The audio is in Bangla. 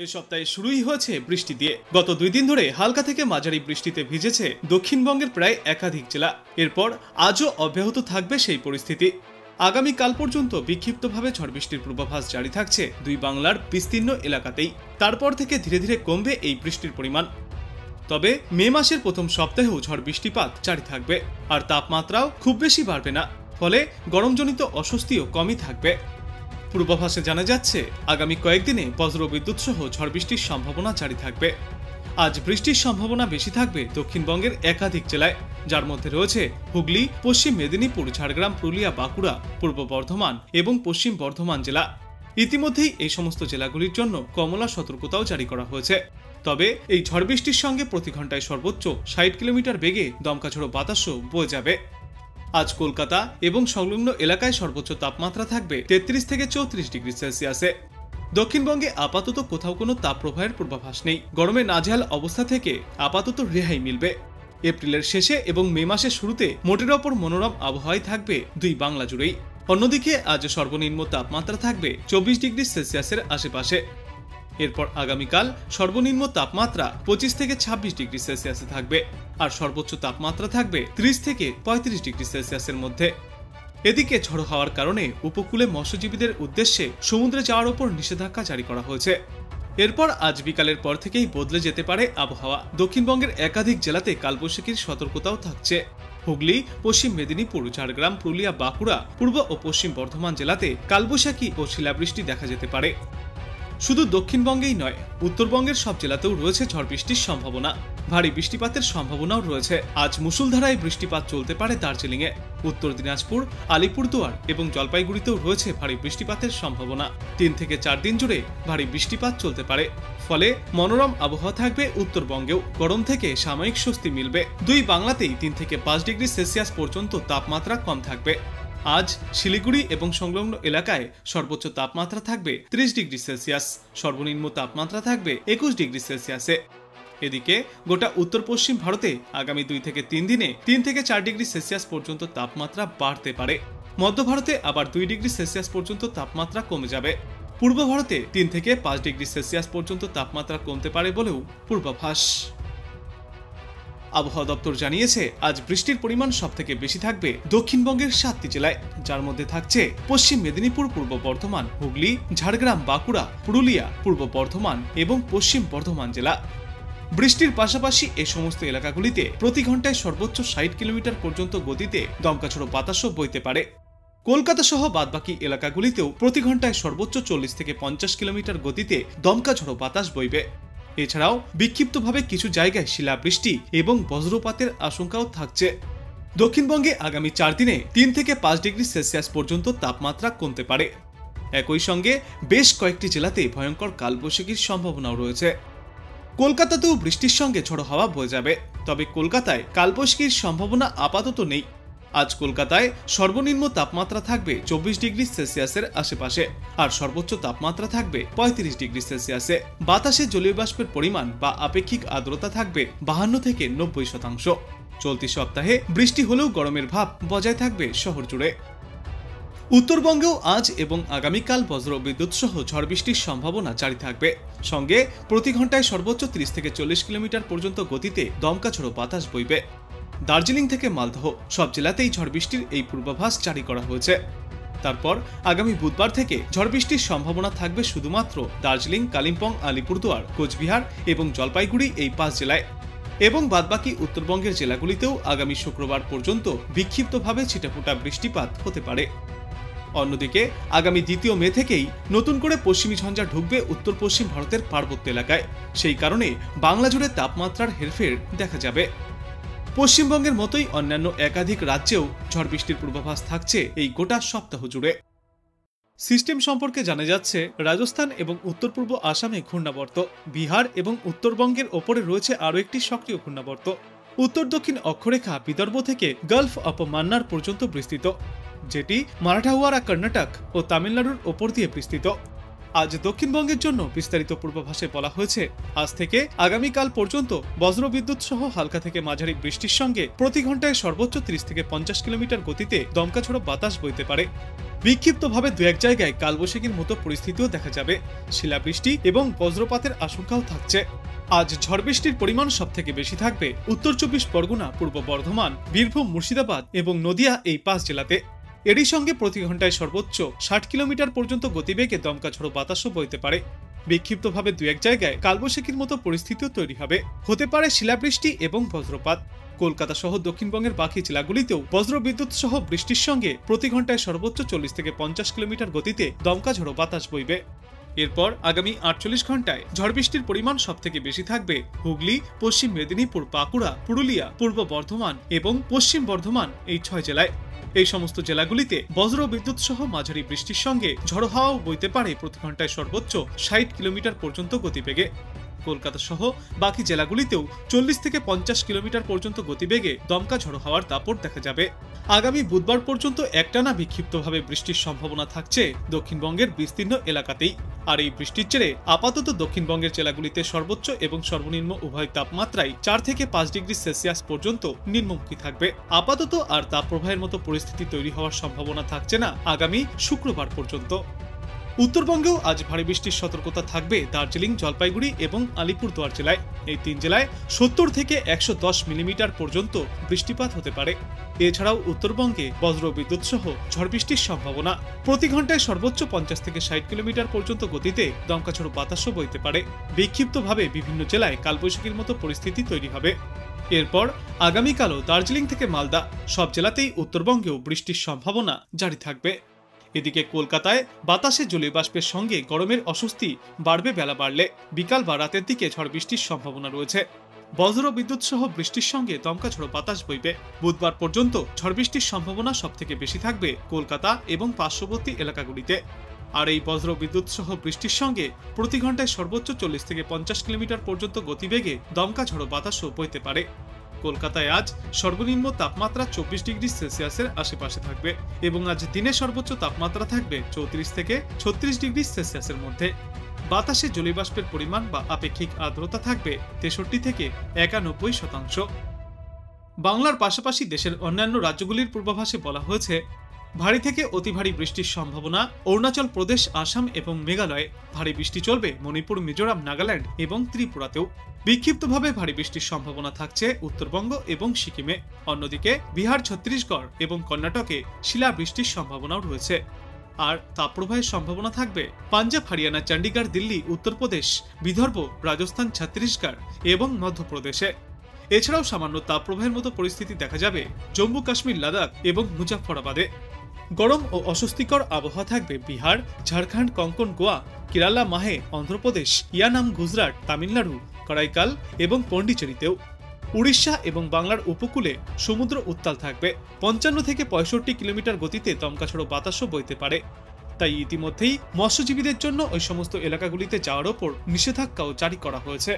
এ সপ্তাহে শুরুই হয়েছে বৃষ্টি দিয়ে। গত 2 দিন ধরে হালকা থেকে মাঝারি বৃষ্টিতে ভিজেছে দক্ষিণবঙ্গের প্রায় একাধিক জেলা। এরপর আজও অব্যাহত থাকবে সেই পরিস্থিতি। আগামী কাল পর্যন্ত বিক্ষিপ্তভাবে ঝড় বৃষ্টির পূর্বাভাস জারি থাকছে দুই বাংলার বিস্তীর্ণ এলাকাতেই। তারপর থেকে ধীরে ধীরে কমবে এই বৃষ্টির পরিমাণ। তবে মে মাসের প্রথম সপ্তাহেও ঝড় বৃষ্টিপাত জারি থাকবে, আর তাপমাত্রাও খুব বেশি বাড়বে না। ফলে গরমজনিত অস্বস্তিও কমই থাকবে। পূর্বাভাসে জানা যাচ্ছে আগামী কয়েকদিনে বজ্রবিদ্যুৎ সহ ঝড় বৃষ্টির সম্ভাবনা জারি থাকবে। আজ বৃষ্টির সম্ভাবনা বেশি থাকবে দক্ষিণবঙ্গের একাধিক জেলায়, যার মধ্যে রয়েছে হুগলি, পশ্চিম মেদিনীপুর, ঝাড়গ্রাম, পুরুলিয়া, বাঁকুড়া, পূর্ব বর্ধমান এবং পশ্চিম বর্ধমান জেলা। ইতিমধ্যেই এই সমস্ত জেলাগুলির জন্য কমলা সতর্কতাও জারি করা হয়েছে। তবে এই ঝড় বৃষ্টির সঙ্গে প্রতি ঘন্টায় সর্বোচ্চ 60 কিলোমিটার বেগে দমকা ঝোড়ো বাতাসও বয়ে যাবে। আজ কলকাতা এবং সংলগ্ন এলাকায় সর্বোচ্চ তাপমাত্রা থাকবে 33 থেকে 34 ডিগ্রি সেলসিয়াসে। দক্ষিণবঙ্গে আপাতত কোথাও কোনো তাপপ্রবাহের পূর্বাভাস নেই। গরমে নাজেহাল অবস্থা থেকে আপাতত রেহাই মিলবে। এপ্রিলের শেষে এবং মে মাসের শুরুতে মোটের ওপর মনোরম আবহাওয়াই থাকবে দুই বাংলা জুড়েই। অন্যদিকে আজ সর্বনিম্ন তাপমাত্রা থাকবে 24 ডিগ্রি সেলসিয়াসের আশেপাশে। এরপর আগামীকাল সর্বনিম্ন তাপমাত্রা 25 থেকে 26 ডিগ্রি সেলসিয়াসে থাকবে, আর সর্বোচ্চ তাপমাত্রা থাকবে 30 থেকে 35 ডিগ্রি সেলসিয়াসের মধ্যে। এদিকে ঝড়ো হওয়ার কারণে উপকূলে মৎস্যজীবীদের উদ্দেশ্যে সমুদ্রে যাওয়ার উপর নিষেধাজ্ঞা জারি করা হয়েছে। এরপর আজ বিকালের পর থেকেই বদলে যেতে পারে আবহাওয়া। দক্ষিণবঙ্গের একাধিক জেলাতে কালবৈশাখীর সতর্কতাও থাকছে। হুগলি, পশ্চিম মেদিনীপুর, ঝাড়গ্রাম, পুরুলিয়া, বাঁকুড়া, পূর্ব ও পশ্চিম বর্ধমান জেলাতে কালবৈশাখী ও শিলাবৃষ্টি দেখা যেতে পারে। শুধু দক্ষিণবঙ্গেই নয়, উত্তরবঙ্গের সব জেলাতেও রয়েছে ঝড় বৃষ্টির সম্ভাবনা। ভারী বৃষ্টিপাতের সম্ভাবনাও রয়েছে। আজ মুষলধারায় বৃষ্টিপাত চলতে পারে দার্জিলিংয়ে। উত্তর দিনাজপুর, আলিপুরদুয়ার এবং জলপাইগুড়িতেও রয়েছে ভারী বৃষ্টিপাতের সম্ভাবনা। 3 থেকে 4 দিন জুড়ে ভারী বৃষ্টিপাত চলতে পারে। ফলে মনোরম আবহাওয়া থাকবে উত্তরবঙ্গেও। গরম থেকে সাময়িক স্বস্তি মিলবে। দুই বাংলাতেই 3 থেকে 5 ডিগ্রি সেলসিয়াস পর্যন্ত তাপমাত্রা কম থাকবে। আজ শিলিগুড়ি এবং সংলগ্ন এলাকায় সর্বোচ্চ তাপমাত্রা থাকবে 30 ডিগ্রি সেলসিয়াস, সর্বনিম্ন তাপমাত্রা থাকবে 21 ডিগ্রি সেলসিয়াসে। এদিকে গোটা উত্তর পশ্চিম ভারতে আগামী 2 থেকে 3 দিনে 3 থেকে 4 ডিগ্রি সেলসিয়াস পর্যন্ত তাপমাত্রা বাড়তে পারে। মধ্য ভারতে আবার 2 ডিগ্রি সেলসিয়াস পর্যন্ত তাপমাত্রা কমে যাবে। পূর্ব ভারতে 3 থেকে 5 ডিগ্রি সেলসিয়াস পর্যন্ত তাপমাত্রা কমতে পারে বলেও পূর্বাভাস। আবহাওয়া দপ্তর জানিয়েছে আজ বৃষ্টির পরিমাণ সবথেকে বেশি থাকবে দক্ষিণবঙ্গের 7টি জেলায়, যার মধ্যে থাকছে পশ্চিম মেদিনীপুর, পূর্ব বর্ধমান, হুগলি, ঝাড়গ্রাম, বাঁকুড়া, পুরুলিয়া, পূর্ব বর্ধমান এবং পশ্চিম বর্ধমান জেলা। বৃষ্টির পাশাপাশি এই সমস্ত এলাকাগুলিতে প্রতি ঘন্টায় সর্বোচ্চ 60 কিলোমিটার পর্যন্ত গতিতে দমকাঝোড়ো বাতাসও বইতে পারে। কলকাতা সহ বাদবাকি এলাকাগুলিতেও প্রতি ঘন্টায় সর্বোচ্চ 40 থেকে 50 কিলোমিটার গতিতে দমকাঝোড়ো বাতাস বইবে। এছাড়াও বিক্ষিপ্তভাবে কিছু জায়গায় শিলাবৃষ্টি এবং বজ্রপাতের আশঙ্কাও থাকছে। দক্ষিণবঙ্গে আগামী 4 দিনে 3 থেকে 5 ডিগ্রি সেলসিয়াস পর্যন্ত তাপমাত্রা কমতে পারে। একই সঙ্গে বেশ কয়েকটি জেলাতে ভয়ঙ্কর কালবৈশাখীর সম্ভাবনাও রয়েছে। কলকাতাতেও বৃষ্টির সঙ্গে ঝড়ো হাওয়া বয়ে যাবে। তবে কলকাতায় কালবৈশাখীর সম্ভাবনা আপাতত নেই। আজ কলকাতায় সর্বনিম্ন তাপমাত্রা থাকবে 24 ডিগ্রি সেলসিয়াসের আশেপাশে, আর সর্বোচ্চ তাপমাত্রা থাকবে 35 ডিগ্রি সেলসিয়াসে। বাতাসে জলীয় বাষ্পের পরিমাণ বা আপেক্ষিক আর্দ্রতা থাকবে 52 থেকে 90%। চলতি সপ্তাহে বৃষ্টি হলেও গরমের ভাব বজায় থাকবে শহর জুড়ে। উত্তরবঙ্গেও আজ এবং আগামীকাল বজ্রবিদ্যুৎ সহ ঝড় বৃষ্টির সম্ভাবনা জারি থাকবে। সঙ্গে প্রতি ঘন্টায় সর্বোচ্চ 30 থেকে 40 কিলোমিটার পর্যন্ত গতিতে দমকাঝোড়ো বাতাস বইবে। দার্জিলিং থেকে মালদহ সব জেলাতেই ঝড় বৃষ্টির এই পূর্বাভাস জারি করা হয়েছে। তারপর আগামী বুধবার থেকে ঝড় বৃষ্টির সম্ভাবনা থাকবে শুধুমাত্র দার্জিলিং, কালিম্পং, আলিপুরদুয়ার, কোচবিহার এবং জলপাইগুড়ি এই 5 জেলায়, এবং বাদবাকি উত্তরবঙ্গের জেলাগুলিতেও আগামী শুক্রবার পর্যন্ত বিক্ষিপ্তভাবে ছিটেফোঁটা বৃষ্টিপাত হতে পারে। অন্যদিকে আগামী 2 মে থেকেই নতুন করে পশ্চিমী ঝঞ্ঝা ঢুকবে উত্তর পশ্চিম ভারতের পার্বত্য এলাকায়। সেই কারণে বাংলা জুড়ে তাপমাত্রার হেরফের দেখা যাবে। পশ্চিমবঙ্গের মতোই অন্যান্য একাধিক রাজ্যেও ঝড় বৃষ্টির পূর্বাভাস থাকছে এই গোটা সপ্তাহ জুড়ে। সিস্টেম সম্পর্কে জানা যাচ্ছে রাজস্থান এবং উত্তর পূর্ব আসামে ঘূর্ণাবর্ত, বিহার এবং উত্তরবঙ্গের ওপরে রয়েছে আরও একটি সক্রিয় ঘূর্ণাবর্ত। উত্তর দক্ষিণ অক্ষরেখা বিদর্ভ থেকে গালফ অফ মান্নার পর্যন্ত বিস্তৃত, যেটি মারাঠাওয়াড়া, কর্ণাটক ও তামিলনাড়ুর ওপর দিয়ে বিস্তৃত। আজ দক্ষিণবঙ্গের জন্য বিস্তারিত পূর্বাভাসে বলা হয়েছে, আজ থেকে আগামীকাল পর্যন্ত বজ্রবিদ্যুৎ সহ হালকা থেকে মাঝারি বৃষ্টির সঙ্গে প্রতি ঘন্টায় সর্বোচ্চ 30 থেকে 50 কিলোমিটার গতিতে দমকা ঝোড়ো বাতাস বইতে পারে। বিক্ষিপ্তভাবে দু এক জায়গায় কালবৈশাখীর মতো পরিস্থিতিও দেখা যাবে। শিলাবৃষ্টি এবং বজ্রপাতের আশঙ্কাও থাকছে। আজ ঝড় বৃষ্টির পরিমাণ সবথেকে বেশি থাকবে উত্তর 24 পরগনা, পূর্ব বর্ধমান, বীরভূম, মুর্শিদাবাদ এবং নদিয়া, এই 5 জেলাতে। এরই সঙ্গে প্রতি ঘন্টায় সর্বোচ্চ 60 কিলোমিটার পর্যন্ত গতিবেগে দমকা ঝোড়ো বাতাসও বইতে পারে। বিক্ষিপ্তভাবে দু এক জায়গায় কালবৈশাখীর মতো পরিস্থিতিও তৈরি হবে। হতে পারে শিলাবৃষ্টি এবং বজ্রপাত। কলকাতা সহ দক্ষিণবঙ্গের বাকি জেলাগুলিতেও বজ্রবিদ্যুৎ সহ বৃষ্টির সঙ্গে প্রতি ঘন্টায় সর্বোচ্চ 40 থেকে 50 কিলোমিটার গতিতে দমকা ঝোড়ো বাতাস বইবে। এরপর আগামী 48 ঘন্টায় ঝড় বৃষ্টির পরিমাণ সবথেকে বেশি থাকবে হুগলি, পশ্চিম মেদিনীপুর, বাঁকুড়া, পুরুলিয়া, পূর্ব বর্ধমান এবং পশ্চিম বর্ধমান, এই 6 জেলায়। এই সমস্ত জেলাগুলিতে বজ্র বিদ্যুৎ সহ মাঝারি বৃষ্টির সঙ্গে ঝড়ো হাওয়াও বইতে পারে প্রতি ঘন্টায় সর্বোচ্চ 60 কিলোমিটার পর্যন্ত গতিবেগে। কলকাতা সহ বাকি জেলাগুলিতেও 40 থেকে 50 কিলোমিটার পর্যন্ত গতিবেগে দমকা ঝড়ো হাওয়ার দাপট দেখা যাবে। আগামী বুধবার পর্যন্ত একটানা বিক্ষিপ্তভাবে বৃষ্টির সম্ভাবনা থাকছে দক্ষিণবঙ্গের বিস্তীর্ণ এলাকাতেই। আর এই বৃষ্টির জেরে আপাতত দক্ষিণবঙ্গের জেলাগুলিতে সর্বোচ্চ এবং সর্বনিম্ন উভয় তাপমাত্রায় 4 থেকে 5 ডিগ্রি সেলসিয়াস পর্যন্ত নিম্নমুখী থাকবে। আপাতত আর তাপপ্রবাহের মতো পরিস্থিতি তৈরি হওয়ার সম্ভাবনা থাকছে না আগামী শুক্রবার পর্যন্ত। উত্তরবঙ্গেও আজ ভারী বৃষ্টির সতর্কতা থাকবে দার্জিলিং, জলপাইগুড়ি এবং আলিপুরদুয়ার জেলায়। এই 3 জেলায় 70 থেকে 110 মিলিমিটার পর্যন্ত বৃষ্টিপাত হতে পারে। এছাড়াও উত্তরবঙ্গে বজ্র বিদ্যুৎ সহ ঝড় বৃষ্টির সম্ভাবনা। প্রতি ঘন্টায় সর্বোচ্চ 50 থেকে 60 কিলোমিটার পর্যন্ত গতিতে দমকা ঝোড়ো বাতাসও বইতে পারে। বিক্ষিপ্তভাবে বিভিন্ন জেলায় কালবৈশাখীর মতো পরিস্থিতি তৈরি হবে। এরপর আগামীকালও দার্জিলিং থেকে মালদা সব জেলাতেই উত্তরবঙ্গেও বৃষ্টির সম্ভাবনা জারি থাকবে। এদিকে কলকাতায় বাতাসে জলীয় বাষ্পের সঙ্গে গরমের অস্বস্তি বাড়বে বেলা বাড়লে। বিকাল বা রাতের দিকে ঝড় বৃষ্টির সম্ভাবনা রয়েছে। বজ্র বিদ্যুৎ সহ বৃষ্টির সঙ্গে দমকা ঝোড়ো বাতাস বইবে। বুধবার পর্যন্ত ঝড় বৃষ্টির সম্ভাবনা সবথেকে বেশি থাকবে কলকাতা এবং পার্শ্ববর্তী এলাকাগুলিতে। আর এই বজ্র বিদ্যুৎ সহ বৃষ্টির সঙ্গে প্রতি ঘন্টায় সর্বোচ্চ 40 থেকে 50 কিলোমিটার পর্যন্ত গতিবেগে দমকা ঝোড়ো বাতাসও বইতে পারে। কলকাতায় আজ সর্বনিম্ন তাপমাত্রা 24 ডিগ্রি সেলসিয়াসের আশেপাশে থাকবে এবং আজ দিনে সর্বোচ্চ তাপমাত্রা থাকবে 34 থেকে 36 ডিগ্রি সেলসিয়াসের মধ্যে। বাতাসে জলীয়বাষ্পের পরিমাণ বা আপেক্ষিক আর্দ্রতা থাকবে 63 থেকে 91%। বাংলার পাশাপাশি দেশের অন্যান্য রাজ্যগুলির পূর্বাভাসে বলা হয়েছে, ভারী থেকে অতি ভারী বৃষ্টির সম্ভাবনা অরুণাচল প্রদেশ, আসাম এবং মেঘালয়ে। ভারী বৃষ্টি চলবে মণিপুর, মিজোরাম, নাগাল্যান্ড এবং ত্রিপুরাতেও। বিক্ষিপ্তভাবে ভারী বৃষ্টির সম্ভাবনা থাকছে উত্তরবঙ্গ এবং সিকিমে। অন্যদিকে বিহার, ছত্তিশগড় এবং কর্ণাটকে শিলাবৃষ্টির সম্ভাবনাও রয়েছে। আর তাপপ্রবাহের সম্ভাবনা থাকবে পাঞ্জাব, হরিয়ানা, চণ্ডীগড়, দিল্লি, উত্তরপ্রদেশ, বিদর্ভ, রাজস্থান, ছত্তিশগড় এবং মধ্যপ্রদেশে। এছাড়াও সামান্য তাপপ্রবাহের মতো পরিস্থিতি দেখা যাবে জম্মু কাশ্মীর, লাদাখ এবং মুজাফফরাবাদে। গরম ও অস্বস্তিকর আবহাওয়া থাকবে বিহার, ঝাড়খণ্ড, কোঙ্কণ, গোয়া, কেরালা, মাহে, অন্ধ্রপ্রদেশ, ইয়ানাম, গুজরাট, তামিলনাড়ু, করাইকাল এবং পন্ডিচেরিতেও। উড়িষ্যা এবং বাংলার উপকূলে সমুদ্র উত্তাল থাকবে। 55 থেকে 65 কিলোমিটার গতিতে দমকা ঝোড়ো বাতাসও বইতে পারে। তাই ইতিমধ্যেই মৎস্যজীবীদের জন্য ওই সমস্ত এলাকাগুলিতে যাওয়ার ওপর নিষেধাজ্ঞাও জারি করা হয়েছে।